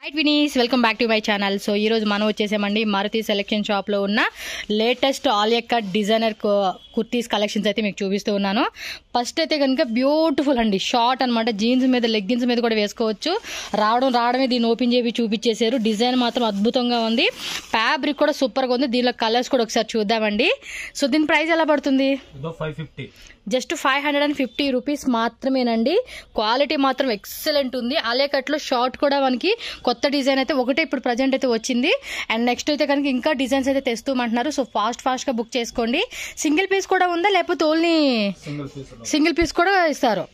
Hi Vini's, welcome back to my channel. So ఈరోజు మనం వచ్చేసామండి మారుతి సెలెక్షన్ షాప్లో ఉన్న latest Alia cut designer kurtis collections అయితే మీకు చూపిస్తూ ఉన్నాను. ఫస్ట్ అయితే కనుక బ్యూటిఫుల్ అండి, షార్ట్ అనమాట, జీన్స్ మీద లెగ్గిన్స్ మీద కూడా వేసుకోవచ్చు. రావడమే దీన్ని ఓపెన్ చేసి చూపించేశారు. డిజైన్ మాత్రం అద్భుతంగా ఉంది, ఫ్యాబ్రిక్ కూడా సూపర్గా ఉంది. దీనిలో కలర్స్ కూడా ఒకసారి చూద్దామండి. సో దీని ప్రైస్ ఎలా పడుతుంది? జస్ట్ 550 రూపీస్ మాత్రమేనండి. క్వాలిటీ మాత్రం ఎక్సలెంట్ ఉంది. ఆలియా కట్లో షార్ట్ కూడా మనకి కొత్త డిజైన్ అయితే ఒకటే ఇప్పుడు ప్రజెంట్ అయితే వచ్చింది. అండ్ నెక్స్ట్ అయితే కనుక ఇంకా డిజైన్స్ అయితే తెస్తూమంటున్నారు. సో ఫాస్ట్ గా బుక్ చేసుకోండి. సింగిల్ పీస్ కూడా ఉందా, లేకపోతే ఓన్లీ సింగిల్ పీస్ కూడా ఇస్తారు?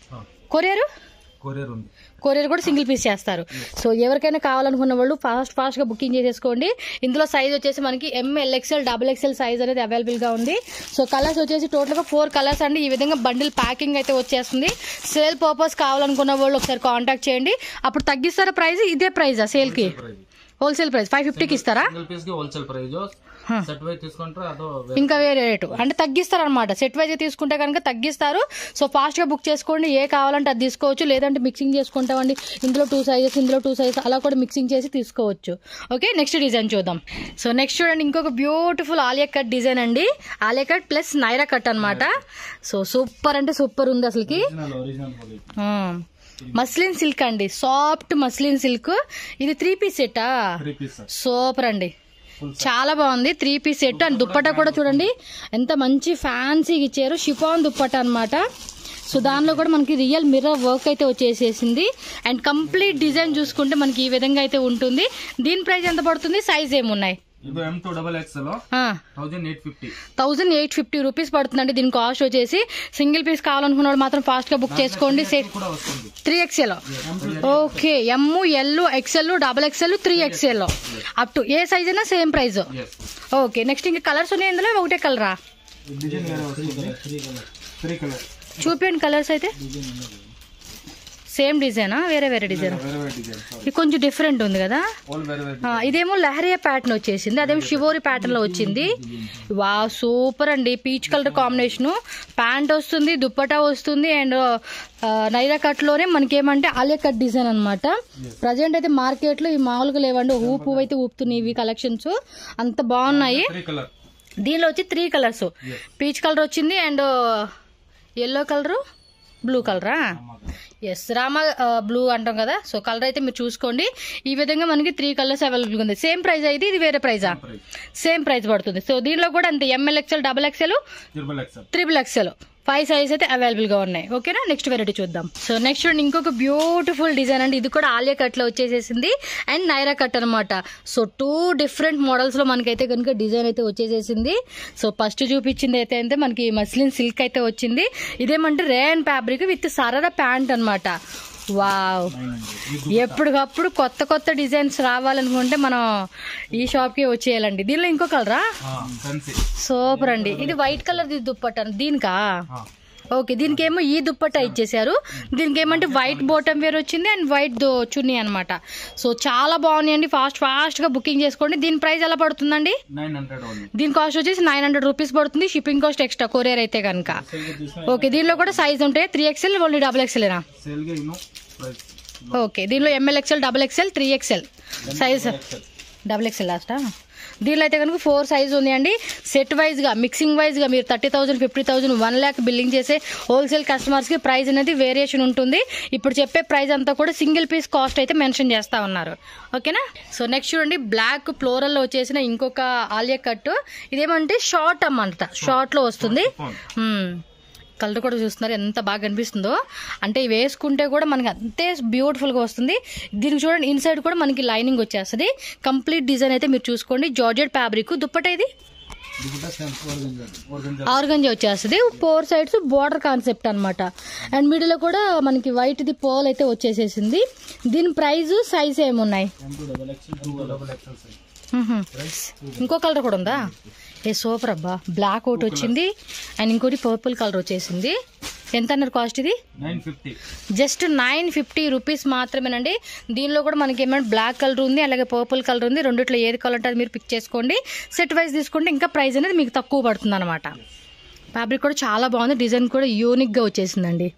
కొరియర్ కూడా సింగిల్ పీస్ చేస్తారు. సో ఎవరికైనా కావాలనుకున్న వాళ్ళు ఫాస్ట్ గా బుకింగ్ చేసేసుకోండి. ఇందులో సైజ్ వచ్చేసి మనకి ML XL XXL సైజ్ అనేది అవైలబుల్ గా ఉంది. సో కలర్స్ వచ్చేసి టోటల్ గా 4 కలర్స్ అండి. ఈ విధంగా బండిల్ ప్యాకింగ్ అయితే వచ్చేస్తుంది. సేల్ పర్పస్ కావాలనుకున్న వాళ్ళు ఒకసారి కాంటాక్ట్ చేయండి. అప్పుడు తగ్గిస్తారా ప్రైస్? ఇదే ప్రైజా సేల్ కి? హోల్సేల్ ప్రైస్ 550కి ఇస్తారా? ఇంకా వేరే రేటు అంటే తగ్గిస్తారు అనమాట. సెట్ వైజ్ తీసుకుంటే కనుక తగ్గిస్తారు. సో ఫాస్ట్ గా బుక్ చేసుకోండి. ఏ కావాలంటే అది తీసుకోవచ్చు, లేదంటే మిక్సింగ్ చేసుకుంటామండి. ఇందులో 2 సైజెస్, ఇందులో 2 సైజెస్, అలా కూడా మిక్సింగ్ చేసి తీసుకోవచ్చు. ఓకే, నెక్స్ట్ డిజైన్ చూద్దాం. సో నెక్స్ట్ చూడండి, ఇంకొక బ్యూటిఫుల్ ఆలియా కట్ డిజైన్ అండి. Alia cut plus Naira cut అనమాట. సో సూపర్ అంటే సూపర్ ఉంది అసలుకి. మస్లిన్ సిల్క్ అండి, సాఫ్ట్ మస్లిన్ సిల్క్. ఇది 3 పీస్ సెట్టా? సూపర్ అండి, చాలా బాగుంది. 3 పీస్ సెట్. అండ్ దుప్పట్టా కూడా చూడండి ఎంత మంచి ఫ్యాన్సీగా ఇచ్చారు. షిఫాన్ దుప్పట్టా అనమాట. సో దానిలో కూడా మనకి రియల్ మిర్రర్ వర్క్ అయితే వచ్చేసేసింది. అండ్ కంప్లీట్ డిజైన్ చూసుకుంటే మనకి ఈ విధంగా అయితే ఉంటుంది. దీని ప్రైస్ ఎంత పడుతుంది? సైజ్ ఏమున్నాయి? 1850 రూపీస్ పడుతుందండి. దీని కాస్ట్ వచ్చేసి. సింగిల్ పీస్ కావాలనుకున్న వాళ్ళు మాత్రం ఫాస్ట్ గా బుక్ చేసుకోండి. 3XL. Okay, ML XL XXL 3XL up to A size అయినా సేమ్ ప్రైస్. ఓకే, నెక్స్ట్ ఇంకా కలర్స్ ఉన్నాయి ఇందులో? ఒకటే కలరా? చూపించండి కలర్స్ అయితే. సేమ్ డిజైనా, వేరే డిజైన్? ఇది కొంచెం డిఫరెంట్ ఉంది కదా. ఇదేమో లహరియా ప్యాటర్న్ వచ్చేసింది, అదేమో షివోరి ప్యాటర్న్ లో వచ్చింది. వా సూపర్ అండి, పీచ్ కలర్ కాంబినేషన్. ప్యాంట్ వస్తుంది, దుప్పటా వస్తుంది. అండ్ నైరా కట్ లోనే మనకేమంటే ఆలియా కట్ డిజైన్ అనమాట. ప్రజెంట్ అయితే మార్కెట్ లో ఈ మామూలుగా లేవండి, ఊపు అయితే ఊపుతున్నాయి ఇవి కలెక్షన్స్. అంత బాగున్నాయి. దీనిలో వచ్చి 3 కలర్స్. పీచ్ కలర్ వచ్చింది, అండ్ ఎల్లో కలర్, బ్లూ కలరా? ఎస్, రామా బ్లూ అంటాం కదా. సో కలర్ అయితే మీరు చూసుకోండి. ఈ విధంగా మనకి 3 కలర్స్ అవైలబుల్ ఉంది. సేమ్ ప్రైస్ అయితే ఇది వేరే ప్రైజా? సేమ్ ప్రైస్ పడుతుంది. సో దీనిలో కూడా అంతే, ML XL XXL XXL 5 size అయితే అవైలబుల్ గా ఉన్నాయి. ఓకేనా, నెక్స్ట్ వెరైటీ చూద్దాం. సో నెక్స్ట్ చూడండి, ఇంకొక బ్యూటిఫుల్ డిజైన్ అండి. ఇది కూడా ఆలియా కట్ లో వచ్చేసేసింది అండ్ నైరా కట్ అనమాట. సో 2 డిఫరెంట్ మోడల్స్ లో మనకైతే కనుక డిజైన్ అయితే వచ్చేసేసింది. సో ఫస్ట్ చూపించింది అయితే మనకి మస్లిన్ సిల్క్ అయితే వచ్చింది. ఇదేమంటే రేయన్ ఫ్యాబ్రిక్ విత్ సరదా ప్యాంట్ అనమాట. వావ్, ఎప్పటికప్పుడు కొత్త డిజైన్స్ రావాలనుకుంటే మనం ఈ షాప్ కి వచ్చేయాలండి. దీనిలో ఇంకో కలరా? సూపర్ అండి. ఇది వైట్ కలర్ దుప్పట్టా దీనికా? ఓకే, దీనికేమో ఈ దుప్పట్టా ఇచ్చేసారు. దీనికి ఏమంటే వైట్ బాటమ్ వేర్ వచ్చింది అండ్ వైట్ చున్నీ అనమాట. సో చాలా బాగున్నాయండి. ఫాస్ట్ గా బుకింగ్ చేసుకోండి. దీని ప్రైస్ ఎలా పడుతుందండి? 900. దీని కాస్ట్ వచ్చేసి 900 రూపీస్ పడుతుంది. షిప్పింగ్ కాస్ట్ ఎక్స్ట్రా, కొరియర్ అయితే కనుక. ఓకే, దీనిలో కూడా సైజ్ ఉంటాయి. 3XL ఓన్లీ XXL ఏనా? ఓకే, దీనిలో ML XL XXL 3XL size XXL లాస్టా? దీనిలో అయితే కనుక 4 సైజ్ ఉంది అండి. సెట్ వైజ్ గా, మిక్సింగ్ వైజ్ గా మీరు 30,000 50,000 1 lakh బిల్లింగ్ చేసే హోల్సేల్ కస్టమర్స్ కి ప్రైస్ అనేది వేరియేషన్ ఉంటుంది. ఇప్పుడు చెప్పే ప్రైస్ అంతా కూడా సింగిల్ పీస్ కాస్ట్ అయితే మెన్షన్ చేస్తా ఉన్నారు. ఓకేనా. సో నెక్స్ట్ చూడండి, బ్లాక్ ఫ్లోరల్ లో వచ్చేసిన ఇంకొక ఆలియా కట్. ఇదేమంటే షార్ట్ అన్నమాట, షార్ట్ లో వస్తుంది. కలర్ కూడా చూస్తున్నారు ఎంత బాగా కనిపిస్తుందో. అంటే వేసుకుంటే కూడా మనకి అంతే బ్యూటిఫుల్ గా వస్తుంది. దీనికి చూడండి, ఇన్సైడ్ కూడా మనకి లైనింగ్ వచ్చేస్తుంది. కంప్లీట్ డిజైన్ అయితే మీరు చూసుకోండి. Georgette fabric. దుప్పట ఇది ఆర్గంజా వచ్చేస్తుంది. 4 సైడ్స్ బోర్డర్ కాన్సెప్ట్ అనమాట. అండ్ మిడిల్ లో కూడా మనకి వైట్ ది పోల్ అయితే వచ్చేసేసింది. దీని ప్రైస్ సైజ్ ఏమున్నాయి? ఇంకో కలర్ కూడా ఉందా? ఏ సూపర్ అబ్బా, బ్లాక్ ఒకటి వచ్చింది అండ్ ఇంకోటి పర్పుల్ కలర్ వచ్చేసింది. ఎంత అన్నారు కాస్ట్? ఇది 950. జస్ట్ 950 రూపీస్ మాత్రమేనండి. దీనిలో కూడా మనకి ఏమైనా బ్లాక్ కలర్ ఉంది, అలాగే పర్పుల్ కలర్ ఉంది. రెండిట్లో ఏది కలర్ అంటే అది మీరు పిక్ చేసుకోండి. సెట్ వైజ్ తీసుకుంటే ఇంకా ప్రైస్ అనేది మీకు తక్కువ పడుతుంది అనమాట. ఫ్యాబ్రిక్ కూడా చాలా బాగుంది, డిజైన్ కూడా యూనిక్ గా వచ్చేసిందండి.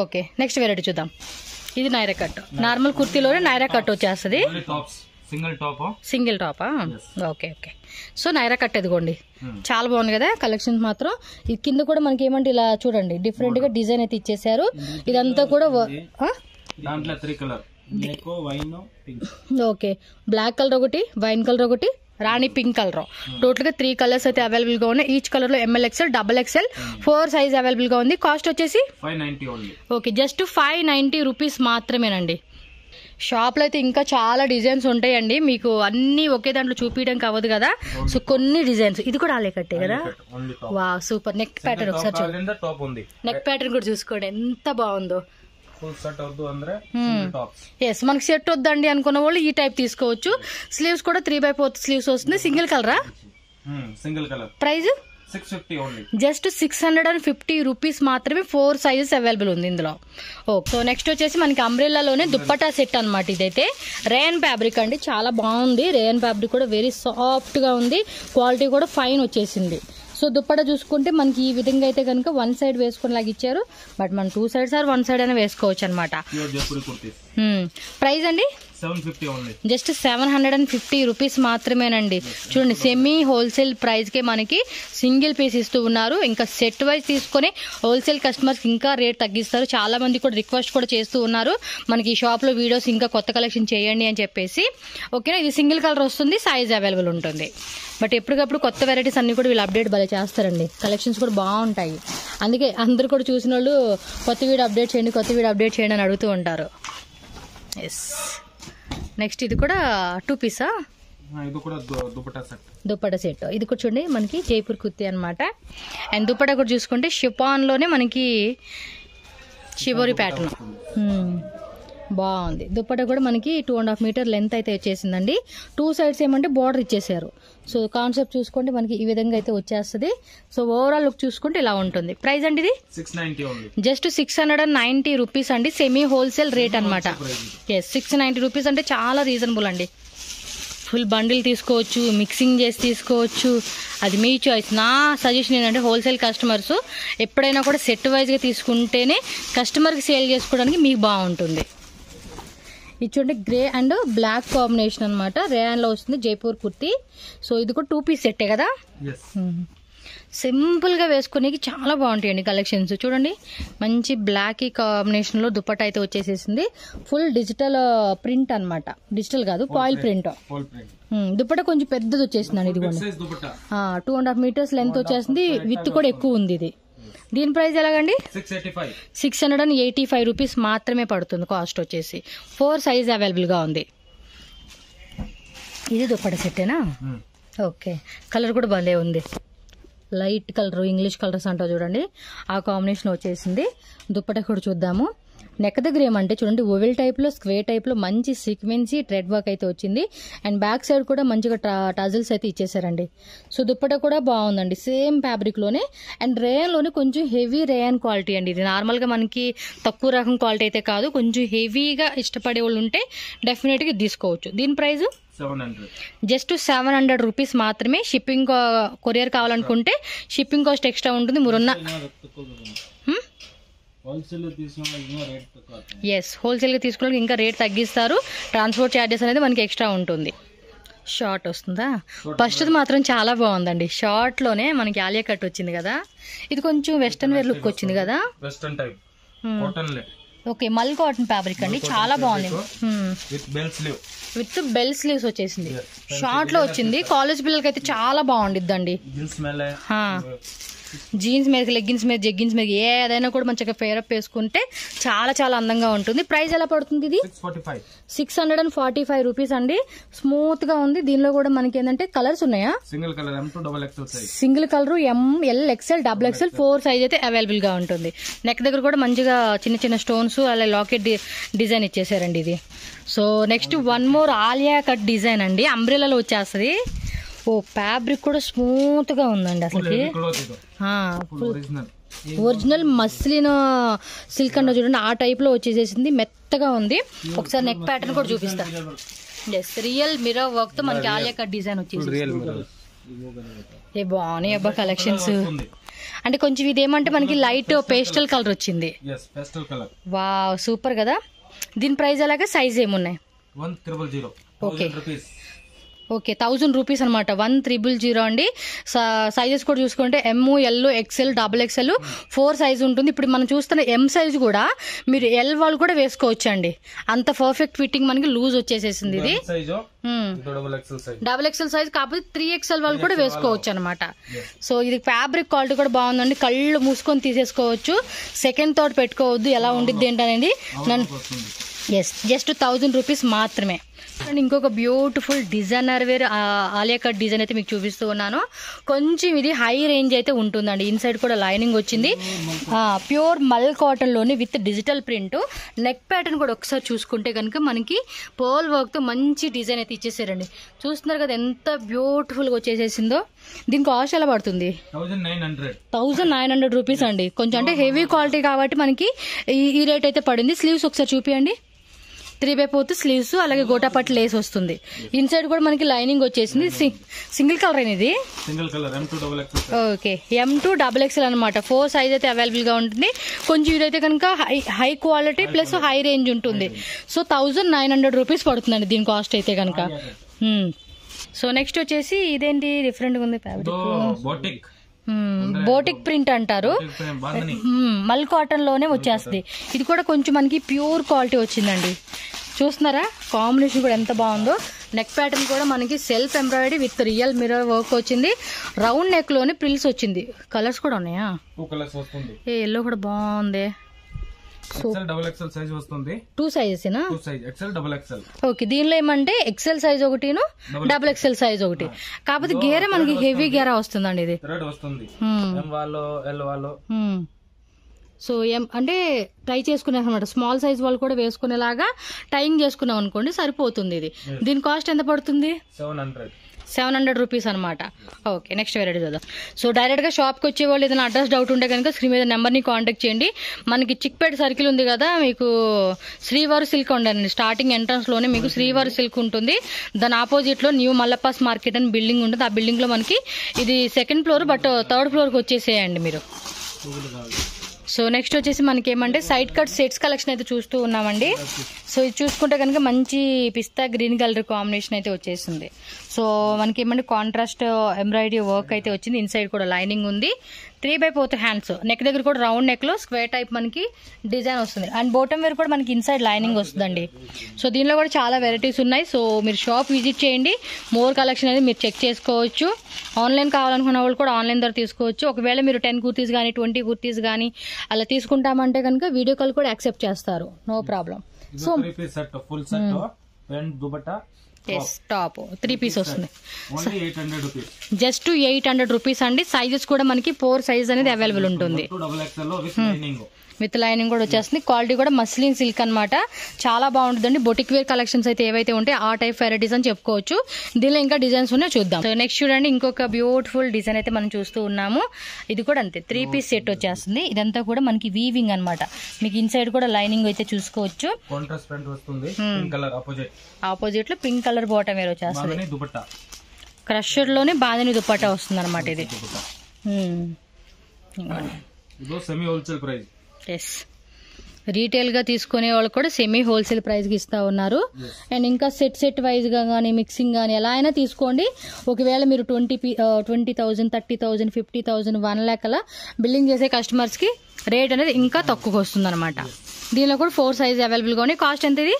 ఓకే, నెక్స్ట్ వెరైటీ చూద్దాం. ఇది నైరా కట్, నార్మల్ కుర్తీలోనే నైరా కట్ వచ్చేస్తుంది. సింగిల్ టాపా? Okay okay. So Naira cut ఎదుగోండి, చాలా బాగుంది కదా కలెక్షన్స్ మాత్రం. ఇది కింద కూడా మనకి ఏమంటే ఇలా చూడండి డిఫరెంట్ గా డిజైన్ అయితే ఇచ్చేసారు. ఇదంతా కూడా ఓకే, బ్లాక్ కలర్ ఒకటి, వైన్ కలర్ ఒకటి, రాణి పింక్ కలర్, టోటల్ గా 3 కలర్స్ అయితే అవైలబుల్ గా ఉన్నాయి. ఈచ్ కలర్ లో ML XL, XXL 4 size available గా ఉంది. కాస్ట్ వచ్చేసి 590 ఓకే, జస్ట్ 590 రూపీస్ మాత్రమేనండి. షాప్ లో అయితే ఇంకా చాలా డిజైన్స్ ఉంటాయండి, మీకు అన్ని ఒకే దాంట్లో చూపించడానికి అవ్వదు కదా. సో కొన్ని డిజైన్స్, ఇది కూడా ఆలే కట్టే కదా. వా సూపర్. నెక్ ప్యాటర్న్ ఒకసారి చూడండి, నెక్ ప్యాటర్న్ కూడా చూసుకోండి ఎంత బాగుందో. మనకి సెట్ వద్దండి అనుకున్న వాళ్ళు ఈ టైప్ తీసుకోవచ్చు. స్లీవ్స్ కూడా 3/4 స్లీవ్స్ వస్తుంది. సింగిల్ కలరా? Single colour. Price 650 only, just 650 rupees మాత్రమే. 4 సైజెస్ అవైలబుల్ ఉంది ఇందులో. ఓకే, సో నెక్స్ట్ వచ్చేసి మనకి అంబ్రెల్లాలోనే దుప్పటా సెట్ అనమాట. ఇదైతే రేయన్ ఫ్యాబ్రిక్ అండి, చాలా బాగుంది. రేయన్ ఫ్యాబ్రిక్ కూడా వెరీ సాఫ్ట్ గా ఉంది, క్వాలిటీ కూడా ఫైన్ వచ్చేసింది. సో దుప్పటా చూసుకుంటే మనకి ఈ విధంగా అయితే కనుక 1 సైడ్ వేసుకునేలాగా ఇచ్చారు. బట్ మనం 2 సైడ్స్ ఆర్ 1 సైడ్ అయినా వేసుకోవచ్చు అనమాట. ప్రైస్ అండి జస్ట్ 750 రూపీస్ మాత్రమేనండి. చూడండి, సెమీ హోల్సేల్ ప్రైస్ కే మనకి సింగిల్ పీస్ ఇస్తూ ఉన్నారు. ఇంకా సెట్ వైజ్ తీసుకుని హోల్సేల్ కస్టమర్స్ ఇంకా రేట్ తగ్గిస్తారు. చాలా మంది కూడా రిక్వెస్ట్ కూడా చేస్తూ ఉన్నారు, మనకి ఈ షాప్ లో వీడియోస్ ఇంకా కొత్త కలెక్షన్ చేయండి అని చెప్పేసి. ఓకేనా, ఇది సింగిల్ కలర్ వస్తుంది, సైజ్ అవైలబుల్ ఉంటుంది. బట్ ఎప్పటికప్పుడు కొత్త వెరైటీస్ అన్ని కూడా వీళ్ళు అప్డేట్ భలే చేస్తారండి, కలెక్షన్స్ కూడా బాగుంటాయి. అందుకే అందరు కూడా చూసిన వాళ్ళు కొత్త వీడియో అప్డేట్ చేయండి, కొత్త వీడియో అప్డేట్ చేయండి అని అడుగుతూ ఉంటారు. ఎస్, నెక్స్ట్ ఇది కూడా 2 పీసా? దుప్పటా సెట్. ఇది కూడా చూడండి మనకి జైపూర్ కుర్తీ అనమాట. అండ్ దుప్పటా కూడా చూసుకుంటే షిఫాన్ లోనే మనకి షిబోరి ప్యాటర్న్ బాగుంది. దుప్పటా కూడా మనకి 2.5 మీటర్ లెంత్ అయితే వచ్చేసిందండి. 2 సైడ్స్ ఏమంటే బార్డర్ ఇచ్చేసారు. సో కాన్సెప్ట్ చూసుకుంటే మనకి ఈ విధంగా అయితే వచ్చేస్తుంది. సో ఓవరాల్ లుక్ చూసుకుంటే ఇలా ఉంటుంది. ప్రైస్ అండి ఇది జస్ట్ 690 రూపీస్ అండి, సెమీ హోల్సేల్ రేట్ అనమాట. ఎస్, 690 రూపీస్ అంటే చాలా రీజనబుల్ అండి. ఫుల్ బండిల్ తీసుకోవచ్చు, మిక్సింగ్ చేసి తీసుకోవచ్చు, అది మీ చాయిస్. నా సజెషన్ ఏంటంటే హోల్సేల్ కస్టమర్స్ ఎప్పుడైనా కూడా సెట్ వైజ్గా తీసుకుంటేనే కస్టమర్కి సేల్ చేసుకోవడానికి మీకు బాగుంటుంది. ఇది చూడండి గ్రే అండ్ బ్లాక్ కాంబినేషన్ అనమాట, రేయాన్ లో వస్తుంది జైపూర్ కుర్తీ. సో ఇది కూడా 2 పీస్ సెట్టే కదా. సింపుల్ గా వేసుకునేకి చాలా బాగుంటాయండి కలెక్షన్స్. చూడండి మంచి బ్లాక్ కాంబినేషన్ లో దుపట్టా అయితే వచ్చేసేసింది. ఫుల్ డిజిటల్ ప్రింట్ అనమాట, డిజిటల్ కాదు ఫాయిల్ ప్రింట్. దుపట్టా కొంచెం పెద్దది వచ్చేసిందండి. ఇది కూడా 2.5 మీటర్స్ లెంత్ వచ్చేసింది, విత్ కూడా ఎక్కువ ఉంది. ఇది దీని ప్రైస్ ఎలాగండి? 685 రూపీస్ మాత్రమే పడుతుంది. కాస్ట్ వచ్చేసి 4 సైజ్ అవైలబుల్ గా ఉంది. ఇది దుప్పటా సెట్టేనా? ఓకే, కలర్ కూడా భలే ఉంది, లైట్ కలర్, ఇంగ్లీష్ కలర్స్ అంటావు చూడండి, ఆ కాంబినేషన్ వచ్చేసింది. దుప్పటా కూడా చూద్దాము. నెక్ దగ్గర ఏమంటే చూడండి ఓవెల్ టైప్ లో, స్క్వేర్ టైప్ లో మంచి సీక్వెన్సీ థ్రెడ్ వర్క్ అయితే వచ్చింది. అండ్ బ్యాక్ సైడ్ కూడా మంచిగా టజల్స్ అయితే ఇచ్చేసారండి. సో దుప్పటా కూడా బాగుందండి, సేమ్ ఫ్యాబ్రిక్ లోనే. అండ్ రేయన్ లోనే కొంచెం హెవీ రేయన్ క్వాలిటీ అండి. ఇది నార్మల్ గా మనకి తక్కువ రకం క్వాలిటీ అయితే కాదు, కొంచెం హెవీగా ఇష్టపడే వాళ్ళు ఉంటే డెఫినెట్ గా తీసుకోవచ్చు. దీని ప్రైస్ జస్ట్ 700 రూపీస్ మాత్రమే. షిప్పింగ్ కొరియర్ కావాలనుకుంటే షిప్పింగ్ కాస్ట్ ఎక్స్ట్రా ఉంటుంది. ఎస్, హోల్సేల్ గా తీసుకున్న ఇంకా రేట్ తగ్గిస్తారు. ట్రాన్స్పోర్ట్ ఛార్జెస్ అనేది మనకి ఎక్స్ట్రా ఉంటుంది. షార్ట్ వస్తుందా? ఫస్ట్ మాత్రం చాలా బాగుందండి. షార్ట్ లోనే మనకి ఆలియా కట్ వచ్చింది కదా, ఇది కొంచెం వెస్టర్న్ వేర్ లుక్ వచ్చింది కదా. ఓకే, మల్ కాటన్ ఫ్యాబ్రిక్ అండి, చాలా బాగుంది. విత్ బెల్ స్లీవ్స్ వచ్చేసింది, షార్ట్ లో వచ్చింది. కాలేజ్ పిల్లలకి అయితే చాలా బాగుండిద్దండి. జీన్స్ మీద, లెగ్గిన్స్ మీద, జెగ్గిన్స్ మీద ఏదైనా కూడా మంచిగా ఫేరప్ వేసుకుంటే చాలా చాలా అందంగా ఉంటుంది. ప్రైస్ ఎలా పడుతుంది? ఇది 645 రూపీస్ అండి. స్మూత్ గా ఉంది. దీనిలో కూడా మనకి ఏంటంటే కలర్స్ ఉన్నాయా? Single colour ML XL XXL 4 size అయితే అవైలబుల్ గా ఉంటుంది. నెక్ దగ్గర కూడా మంచిగా చిన్న చిన్న స్టోన్స్ అలా లాకెట్ డిజైన్ ఇచ్చేసారండి ఇది. So next 1 more Alia cut design అండి, అంబ్రెల్లాలో వచ్చేస్తుంది. ఓ ఫ్యాబ్రిక్ కూడా స్మూత్ గా ఉందండి, అసలుకి ఒరిజినల్ మస్లిన్ సిల్క్ అంటే చూడండి ఆ టైప్ లో వచ్చేసేసింది, మెత్తగా ఉంది. ఒకసారి నెక్ ప్యాటర్న్ కూడా చూపిస్తా. ఎస్, రియల్ మిర్రర్ వర్క్ తో మనకి ఆలియా కట్ డిజైన్ వచ్చేసి ఏ బాగున్నాయి అబ్బా కలెక్షన్స్. అంటే కొంచెం ఇదేమంటే మనకి లైట్ పేస్టల్ కలర్ వచ్చింది. వావ్, సూపర్ కదా. దీని ప్రైస్ అలాగే సైజ్ ఏమున్నాయి? 1000 ఓకే రూపీస్. ఓకే 1000 రూపీస్ అనమాట. 100 అండి. సైజెస్ కూడా చూసుకుంటే ఎమ్, ఎల్, ఎక్సెల్, XXL 4 సైజ్ ఉంటుంది. ఇప్పుడు మనం చూస్తున్న ఎం సైజ్ కూడా మీరు ఎల్ వాళ్ళు కూడా వేసుకోవచ్చు అండి. అంత పర్ఫెక్ట్ ఫిట్టింగ్ మనకి లూజ్ వచ్చేసేసింది ఇది. XXL సైజ్ కాకపోతే 3XL వాళ్ళు కూడా వేసుకోవచ్చు అనమాట. సో ఇది ఫ్యాబ్రిక్ క్వాలిటీ కూడా బాగుందండి. కళ్ళు మూసుకొని తీసేసుకోవచ్చు. సెకండ్ థాట్ పెట్టుకోవద్దు ఎలా ఉండిద్ది ఏంటనేది. జస్ట్ 1000 రూపీస్ మాత్రమే. అండ్ ఇంకొక beautiful designer wear Alia cut design అయితే మీకు చూపిస్తూ ఉన్నాను. కొంచెం ఇది హై రేంజ్ అయితే ఉంటుందండి. ఇన్సైడ్ కూడా లైనింగ్ వచ్చింది. ప్యూర్ మల్ కాటన్ లోని with digital print. Neck pattern కూడా ఒకసారి చూసుకుంటే కనుక మనకి పర్ల్ వర్క్ తో మంచి డిజైన్ అయితే ఇచ్చేసారండి. చూస్తున్నారు కదా ఎంత బ్యూటిఫుల్ గా వచ్చేసేసిందో. దీని కాస్ట్ ఎలా పడుతుంది? 1900 రూపీస్ అండి. కొంచెం అంటే హెవీ క్వాలిటీ కాబట్టి మనకి ఈ రేట్ అయితే పడింది. స్లీవ్స్ ఒకసారి చూపియండి. 3/4 స్లీవ్స్, అలాగే గోటాపట్టి లేస్ వస్తుంది. ఇన్సైడ్ కూడా మనకి లైనింగ్ వచ్చేసింది. సింగిల్ కలర్ అనేది. ఓకే M2XXL అనమాట. 4 సైజ్ అయితే అవైలబుల్ గా ఉంటుంది. కొంచెం ఇదైతే కనుక high quality plus high range ఉంటుంది. సో 1900 రూపీస్ పడుతుందండి దీని కాస్ట్ అయితే కనుక. సో నెక్స్ట్ వచ్చేసి ఇదేంటి డిఫరెంట్ గా ఉంది ఫ్యాబ్రిక్. బోటిక్ ప్రింట్ అంటారు. మల్ కాటన్ లోనే వచ్చేస్తుంది. ఇది కూడా కొంచెం మనకి ప్యూర్ క్వాలిటీ వచ్చిందండి. చూస్తున్నారా కాంబినేషన్ కూడా ఎంత బాగుందో. నెక్ ప్యాటర్న్ కూడా మనకి self embroidery with real mirror work వచ్చింది. రౌండ్ నెక్ లోనే ప్రిల్స్ వచ్చింది. కలర్స్ కూడా ఉన్నాయా? ఎల్లో కూడా బాగుంది. XXL సైజ్ వస్తుంది. 2 సైజెస్ XXL. ఓకే దీనిలో ఏమంటే ఎక్సెల్ సైజ్ ఒకటిను XXL సైజ్ ఒకటి. కాకపోతే గేర మనకి హెవీ గేర వస్తుందండి. ఇది సో ఏం అంటే టై చేసుకునే అనమాట. స్మాల్ సైజ్ వాళ్ళు కూడా వేసుకునేలాగా టైయింగ్ చేసుకున్నాం అనుకోండి సరిపోతుంది. ఇది దీని కాస్ట్ ఎంత పడుతుంది? 700 రూపీస్ అనమాట. ఓకే నెక్స్ట్ వెరైటీ చూద్దాం. సో డైరెక్ట్ గా షాప్ కి వచ్చే వాళ్ళు ఏదైనా అడ్రస్ డౌట్ ఉంటే కనుక స్క్రీన్ మీద నెంబర్ ని కాంటాక్ట్ చేయండి. మనకి చిక్పేట సర్కిల్ ఉంది కదా, మీకు శ్రీవారు సిల్క్ ఉండండి. స్టార్టింగ్ ఎంట్రన్స్ లోనే మీకు శ్రీవారు సిల్క్ ఉంటుంది. దాని ఆపోజిట్ లో న్యూ మల్లపాస్ మార్కెట్ అని బిల్డింగ్ ఉంటుంది. ఆ బిల్డింగ్ లో మనకి ఇది 2nd floor, but 3rd floor కి వచ్చేసేయండి మీరు. సో నెక్స్ట్ వచ్చేసి మనకి ఏమంటే సైడ్ కట్ సెట్స్ కలెక్షన్ అయితే చూస్తూ ఉన్నామండి. సో ఇది చూసుకుంటే కనుక మంచి పిస్తా గ్రీన్ కలర్ కాంబినేషన్ అయితే వచ్చేసింది. సో మనకి ఏమంటే కాంట్రాస్ట్ ఎంబ్రాయిడరీ వర్క్ అయితే వచ్చింది. ఇన్సైడ్ కూడా లైనింగ్ ఉంది. 3/4 హ్యాండ్స్. నెక్ దగ్గర కూడా రౌండ్ నెక్ లో స్క్వేర్ టైప్ మనకి డిజైన్ వస్తుంది. అండ్ బాటమ్ వేర్ కూడా మనకి ఇన్సైడ్ లైనింగ్ వస్తుందండి. సో దీనిలో కూడా చాలా వెరైటీస్ ఉన్నాయి. సో మీరు షాప్ విజిట్ చేయండి. మోర్ కలెక్షన్ అనేది మీరు చెక్ చేసుకోవచ్చు. ఆన్లైన్ కావాలనుకున్న వాళ్ళు కూడా ఆన్లైన్ ద్వారా తీసుకోవచ్చు. ఒకవేళ మీరు 10 కుర్తీస్ కానీ 20 కుర్తీస్ కానీ అలా తీసుకుంటామంటే కనుక వీడియో కాల్ కూడా యాక్సెప్ట్ చేస్తారు. No problem. So top 3 piece వస్తుంది. జస్ట్ 800 రూపీస్ అండి. సైజెస్ కూడా మనకి 4 సైజ్ అనేది అవైలబుల్ ఉంటుంది. విత్ లైనింగ్ కూడా వచ్చేస్తుంది. క్వాలిటీ కూడా మస్లిన్ సిల్క్ అనమాట. చాలా బాగుంటుందండి. బొటిక్ వేర్ కలెక్షన్స్ అయితే ఏవైతే ఉంటాయి ఆ టైప్ వెరైటీస్ అని చెప్పుకోవచ్చు. దీనిలో ఇంకా డిజైన్స్ ఉన్నాయి, చూద్దాం. సో నెక్స్ట్ చూడండి ఇంకొక బ్యూటిఫుల్ డిజైన్ అయితే మనం చూస్తూ ఉన్నాము. ఇది కూడా అంతే 3 పీస్ సెట్ వచ్చేస్తుంది. ఇదంతా కూడా మనకి వీవింగ్ అనమాట. మీకు ఇన్సైడ్ కూడా లైనింగ్ అయితే చూసుకోవచ్చు. ఆపోజిట్ లో పింక్ కలర్ బాటమ్ వేర్ వచ్చేస్తుంది. క్రషర్ లోనే బాందిని దుపట్టా వస్తుంది అనమాట. ఇది రీటైల్ గా తీసుకునే వాళ్ళు కూడా సెమీ హోల్సేల్ ప్రైస్ కి ఇస్తా ఉన్నారు. అండ్ ఇంకా సెట్ వైజ్ గా కానీ మిక్సింగ్ కానీ ఎలా అయినా తీసుకోండి. ఒకవేళ మీరు 20,000 30,000 50,000 1 lakh అలా బిల్లింగ్ చేసే కస్టమర్స్ కి రేట్ అనేది ఇంకా తక్కువగా వస్తుంది అనమాట. దీనిలో కూడా 4 సైజ్ అవైలబుల్ గా ఉన్నాయి. కాస్ట్ ఎంత ఇది?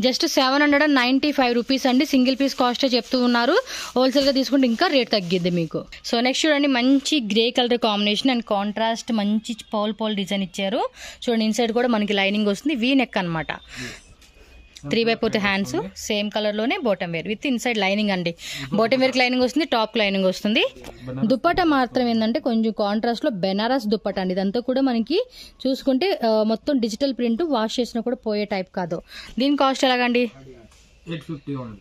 జస్ట్ 795 రూపీస్ అండి. సింగిల్ పీస్ కాస్ట్ చెప్తూ ఉన్నారు. హోల్సేల్ గా తీసుకుంటే ఇంకా రేట్ తగ్గిద్ది మీకు. సో నెక్స్ట్ చూడండి మంచి grey colour combination and contrast మంచి పౌల్ డిజైన్ ఇచ్చారు. చూడండి ఇన్సైడ్ కూడా మనకి లైనింగ్ వస్తుంది. వీ నెక్ అనమాట. 3/4 హ్యాండ్స్ సేమ్ కలర్ లోనే bottom wear with inside lining అండి. బాటమ్ వేర్ లైనింగ్ వస్తుంది, టాప్ లైనింగ్ వస్తుంది. దుప్పట్టా మాత్రం ఏంటంటే కొంచెం కాంట్రాస్ట్ లో బెనారస్ దుప్పట్టా అండి. ఇదంతా కూడా మనకి చూసుకుంటే మొత్తం డిజిటల్ ప్రింట్, వాష్ చేసినా కూడా పోయే టైప్ కాదు. దీని కాస్ట్ ఎలాగండి?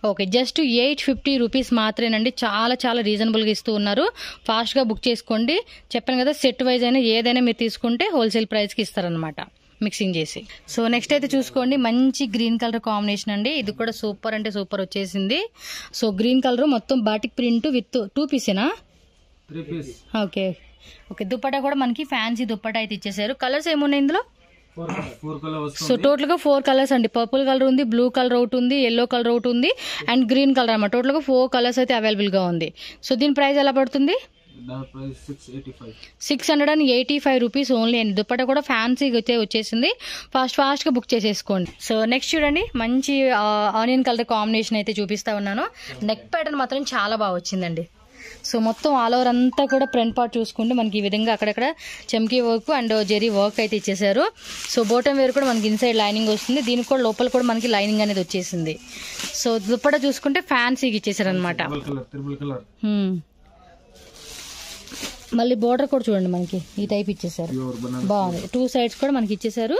ఓకే జస్ట్ 850 రూపీస్ మాత్రమేనండి. చాలా చాలా రీజనబుల్ గా ఇస్తూ ఉన్నారు. ఫాస్ట్ గా బుక్ చేసుకోండి. చెప్పాను కదా సెట్ వైజ్ అయినా ఏదైనా మీరు తీసుకుంటే హోల్సేల్ ప్రైస్ కి ఇస్తారనమాట మిక్సింగ్ చేసి. సో నెక్స్ట్ అయితే చూసుకోండి మంచి గ్రీన్ కలర్ కాంబినేషన్ అండి. ఇది కూడా సూపర్ అంటే సూపర్ వచ్చేసింది. సో గ్రీన్ కలర్ మొత్తం బాటిక్ ప్రింట్ విత్ 2 పీసేనా? 3 పీస్. ఓకే దుప్పటా కూడా మనకి ఫ్యాన్సీ దుప్పటా అయితే ఇచ్చేసారు. కలర్స్ ఏమున్నాయి ఇందులో? 4 కలర్ వస్తుంది. సో టోటల్ గా 4 కలర్స్ అండి. పర్పుల్ కలర్ ఉంది, బ్లూ కలర్ ఒకటి ఉంది, ఎల్లో కలర్ ఒకటి ఉంది అండ్ గ్రీన్ కలర్ అన్నమాట. టోటల్ గా 4 కలర్స్ అయితే అవైలబుల్ గా ఉంది. సో దీని ప్రైస్ ఎలా పడుతుంది? దాని ప్రైస్ 685. 685 రూపీస్ ఓన్లీ అండి. దుప్పట కూడా ఫ్యాన్సీగా వచ్చేసింది. ఫాస్ట్ గా బుక్ చేసేసుకోండి. సో నెక్స్ట్ చూడండి, మంచి ఆనియన్ కలర్ కాంబినేషన్ అయితే చూపిస్తా ఉన్నాను. నెక్ ప్యాటర్న్ మాత్రం చాలా బాగా వచ్చిందండి. సో మొత్తం ఆల్ ఓవర్ అంతా కూడా ఫ్రంట్ పార్ట్ చూసుకుంటే మనకి ఈ విధంగా అక్కడక్కడ చమ్కీ వర్క్ అండ్ జెరీ వర్క్ అయితే ఇచ్చేసారు. సో బోటం వేర్ కూడా మనకి ఇన్సైడ్ లైనింగ్ వస్తుంది. దీనికి కూడా లోపల కూడా మనకి లైనింగ్ అనేది వచ్చేసింది. సో దుప్పట చూసుకుంటే ఫ్యాన్సీగా ఇచ్చేసారు అనమాట. Triple colour. మళ్ళీ బోర్డర్ కూడా చూడండి మనకి ఈ టైప్ ఇచ్చేసారు. బాగుంది. 2 సైడ్స్ కూడా మనకి ఇచ్చేసారు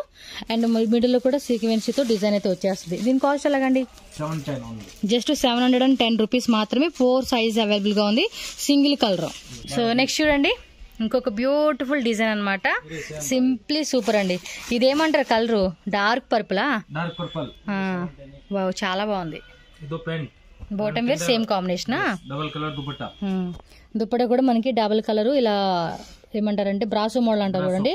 అండ్ మిడిల్ లో కూడా సీక్వెన్స్ తో డిజైన్ అయితే వచ్చేస్తుంది. దీని కాస్ట్ ఎలాగండి? 710 జస్ట్ 710 రూపీస్ మాత్రమే. 4 సైజ్ అవైలబుల్ గా ఉంది, సింగిల్ కలర్. సో నెక్స్ట్ చూడండి, ఇంకొక బ్యూటిఫుల్ డిజైన్ అన్నమాట. సింప్లీ సూపర్ అండి. ఇదేమంటారు కలరు? డార్క్ పర్పులా? Dark purple. వావ్, చాలా బాగుంది. ఇదో paint. Bottom wear same combination. Double colour dupatta. Dupatta కూడా మనకి డబుల్ కలర్, ఇలా ఏమంటారంటే బ్రాసో మోడల్ అంటారు చూడండి,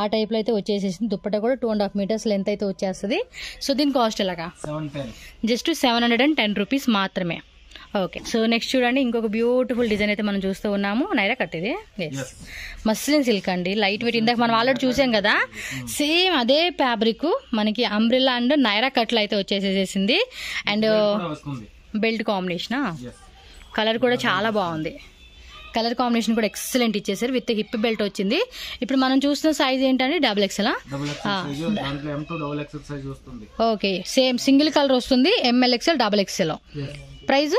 ఆ టైప్ లో అయితే వచ్చేసేసింది. దుప్పట కూడా 2.5 మీటర్స్ లెంత్ అయితే వచ్చేస్తుంది. సో దీని కాస్ట్ ఎలాగా? 710. జస్ట్ 710 రూపీస్ మాత్రమే. ఓకే. సో నెక్స్ట్ చూడండి, ఇంకొక బ్యూటిఫుల్ డిజైన్ అయితే మనం చూస్తూ ఉన్నాము. నైరా కట్ ఇది మస్లిన్ సిల్క్ అండి, లైట్ వెయిట్. ఇందాక మనం ఆల్రెడీ చూసాం కదా, సేమ్ అదే ఫ్యాబ్రిక్ మనకి అంబ్రిల్లా అండ్ నైరా కట్లు అయితే వచ్చేసేసింది. అండ్ బెల్ట్ కాంబినేషన్, కలర్ కూడా చాలా బాగుంది. కలర్ కాంబినేషన్ కూడా ఎక్సలెంట్ ఇచ్చేసారు. విత్ హిప్ బెల్ట్ వచ్చింది. ఇప్పుడు మనం చూస్తున్న సైజ్ ఏంటంటే XXL. Okay, same single colour వస్తుంది. MLXL, XXL. Price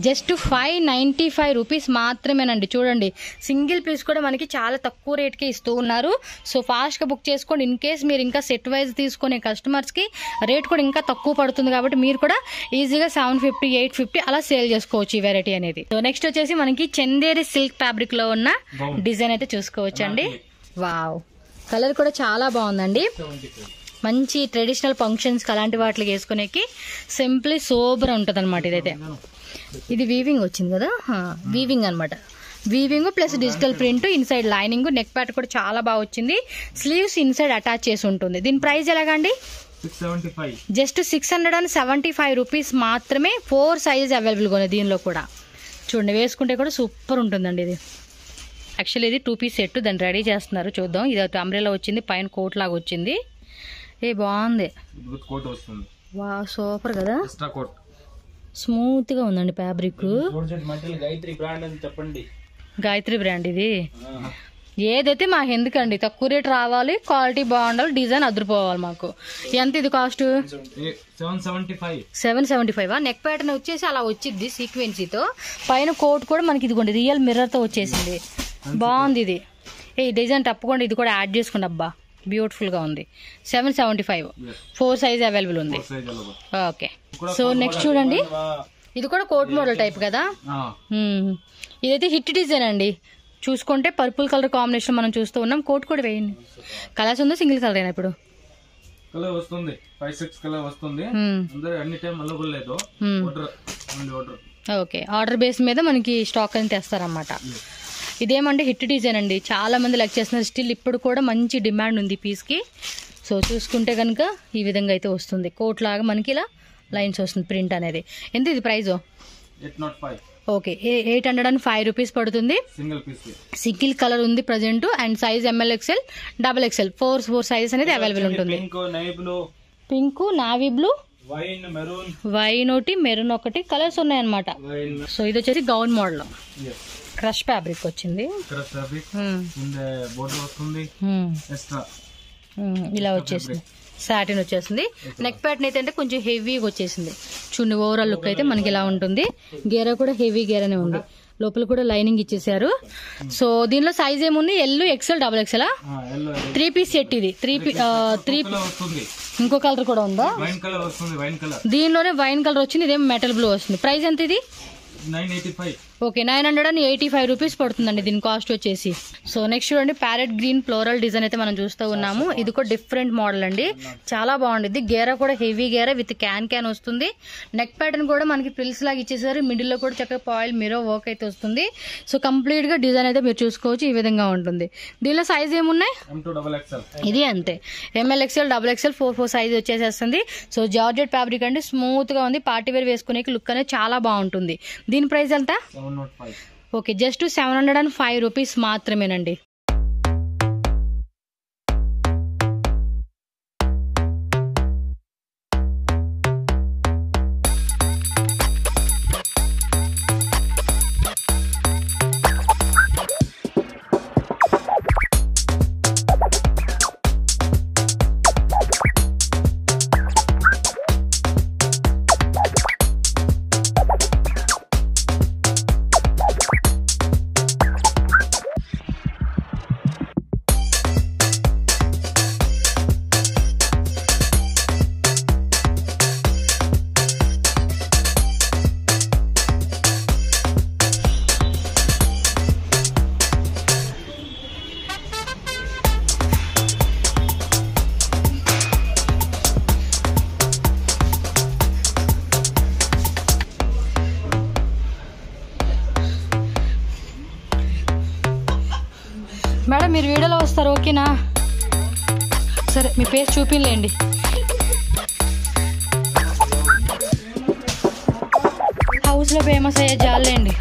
just 595 rupees మాత్రమేనండి. చూడండి, సింగిల్ పీస్ కూడా మనకి చాలా తక్కువ రేట్కే ఇస్తూ ఉన్నారు. సో ఫాస్ట్ గా బుక్ చేసుకోండి. ఇన్ కేస్ మీరు ఇంకా సెట్ వైజ్ తీసుకునే కస్టమర్స్ కి రేట్ కూడా ఇంకా తక్కువ పడుతుంది కాబట్టి మీరు కూడా ఈజీగా 750, 850 అలా సేల్ చేసుకోవచ్చు ఈ వెరైటీ అనేది. సో నెక్స్ట్ వచ్చేసి మనకి చందేరి సిల్క్ ఫ్యాబ్రిక్ లో ఉన్న డిజైన్ అయితే చూసుకోవచ్చు అండి. వావ్, కలర్ కూడా చాలా బాగుందండి. మంచి ట్రెడిషనల్ ఫంక్షన్స్ అలాంటి వాటికి వేసుకునేకి సింప్లీ సూపర్ ఉంటుంది అనమాట. ఇదైతే ఇది వీవింగ్ వచ్చింది కదా, వీవింగ్ అనమాట. Weaving plus digital print, inside lining, neck Pat కూడా చాలా బాగా వచ్చింది. స్లీవ్స్ ఇన్సైడ్ అటాచ్ చేసి ఉంటుంది. దీని ప్రైస్ ఎలాగండి? 675. జస్ట్ 675 రూపీస్ మాత్రమే. 4 సైజ్ అవైలబుల్ గా ఉంది దీనిలో కూడా. చూడండి, వేసుకుంటే కూడా సూపర్ ఉంటుందండి. ఇది యాక్చువల్లీ ఇది 2 పీస్ సెట్, దాన్ని రెడీ చేస్తున్నారు. చూద్దాం. ఇది అంబ్రెల్లా వచ్చింది, పైన కోట్ లాగా వచ్చింది. బాగుంది. వా, సూపర్ కదా. స్మూత్ గా ఉందండి ఫ్యాబ్రిక్. గాయత్రి బ్రాండ్ ఇది. ఏదైతే మాకు ఎందుకండి, తక్కువ రేట్ రావాలి, క్వాలిటీ బాగుండాలి, డిజైన్ అదిరిపోవాలి మాకు. ఎంత ఇది కాస్ట్? 775. నెక్ ప్యాటర్న్ వచ్చేసి అలా వచ్చింది సీక్వెన్సీతో. పైన కోట్ కూడా మనకి ఇదిగోండి రియల్ మిర్రర్ తో వచ్చేసింది. బాగుంది ఇది. ఈ డిజైన్ తప్పకుండా ఇది కూడా యాడ్ చేసుకోండి. అబ్బా, బ్యూటిఫుల్ గా ఉంది. 775. 4 సైజ్ అవైలబుల్ ఉంది. ఓకే. సో నెక్స్ట్ చూడండి, ఇది కూడా కోట్ మోడల్ టైప్ కదా. ఇదైతే హిట్ డిజైన్ అండి. చూసుకుంటే పర్పుల్ కలర్ కాంబినేషన్ మనం చూస్తూ ఉన్నాం. కోట్ కూడా వేయండి. కలర్స్ ఉందా, సింగిల్ కలర్ అయినా? ఇప్పుడు కలర్ వస్తుంది, 5-6 కలర్ వస్తుంది. అన్ని టైం అవైలబుల్ లేదు. ఓకే, ఆర్డర్ బేస్ మీద మనకి స్టాక్ అని తెస్తారన్నమాట. ఇదేమంటే హిట్ డిజైన్ అండి, చాలా మంది లైక్ చేస్తున్నారు. స్టిల్ ఇప్పుడు కూడా మంచి డిమాండ్ ఉంది పీస్ కి. సో చూసుకుంటే కనుక ఈ విధంగా అయితే వస్తుంది. కోట్ లాగా మనకి ఇలా లైన్స్ వస్తుంది ప్రింట్ అనేది. ఎంత ఇది ప్రైస్? 805. ఓకే, 805 రూపీస్ పడుతుంది. సింగిల్ కలర్ ఉంది present. And size MLXL, XXL 4 size అనేది అవైలబుల్ ఉంటుంది. పింక్, నావీ బ్లూ, వైన్ ఒకటి, మెరూన్ ఒకటి కలర్స్ ఉన్నాయన్నమాట. సో ఇది వచ్చేసి గౌన్ మోడల్ క్రష్ ఫ్యాబ్రిక్ వచ్చింది. ఇలా వచ్చేసింది. సాటిన్ వచ్చేసింది. నెక్ ప్యాటర్న్ అయితే అంటే కొంచెం హెవీగా వచ్చేసింది. చూడండి, ఓవరాల్ లుక్ అయితే మనకి ఇలా ఉంటుంది. గేరా కూడా హెవీ గేరానే ఉంది. లోపల కూడా లైనింగ్ ఇచ్చేసారు. సో దీనిలో సైజ్ ఏముంది? LXL, XXL 3 piece set. ఇది 3 ఇంకో కలర్ కూడా ఉందా? దీనిలోనే వైన్ కలర్ వచ్చింది. ఇదేం మెటల్ బ్లూ వస్తుంది. ప్రైస్ ఎంత ఇది? 985. ఓకే 985 రూపీస్ పడుతుందండి దీని కాస్ట్ వచ్చేసి. సో నెక్స్ట్ చూడండి ప్యారెట్ గ్రీన్ ఫ్లోరల్ డిజైన్ అయితే మనం చూస్తూ ఉన్నాము. ఇది కూడా డిఫరెంట్ మోడల్ అండి, చాలా బాగుంటుంది. గేరా కూడా హెవీ గేరా విత్ క్యాన్ వస్తుంది. నెక్ ప్యాటర్న్ కూడా మనకి ప్రిల్స్ లాగా ఇచ్చేసారు. మిడిల్ లో కూడా చక్కగా పాయిల్ మిరో వర్క్ అయితే వస్తుంది. సో కంప్లీట్ గా డిజైన్ అయితే మీరు చూసుకోవచ్చు, ఈ విధంగా ఉంటుంది. దీనిలో సైజ్ ఏమున్నాయి? ఇది అంతే, ML XL XXL 4 సైజ్ వచ్చేసేస్తుంది. సో జార్జెట్ ఫ్యాబ్రిక్ అండి, స్మూత్ గా ఉంది. పార్టీ వేర్ వేసుకునే లుక్ అనేది చాలా బాగుంటుంది. దీని ప్రైస్ ఎంత? ఓకే జస్ట్ 705 రూపీస్ మాత్రమేనండి. మేడం మీరు వీడియోలో వస్తారు ఓకేనా? సరే మీ పేరు చూపిలేండి. హౌస్లో ఫేమస్ అయ్యే జాలేండి.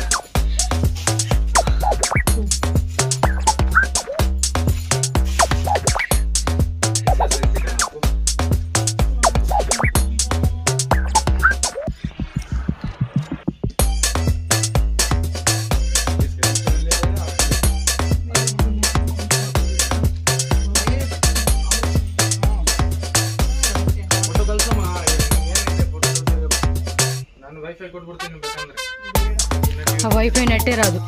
వైఫై నెట్టే రాదు.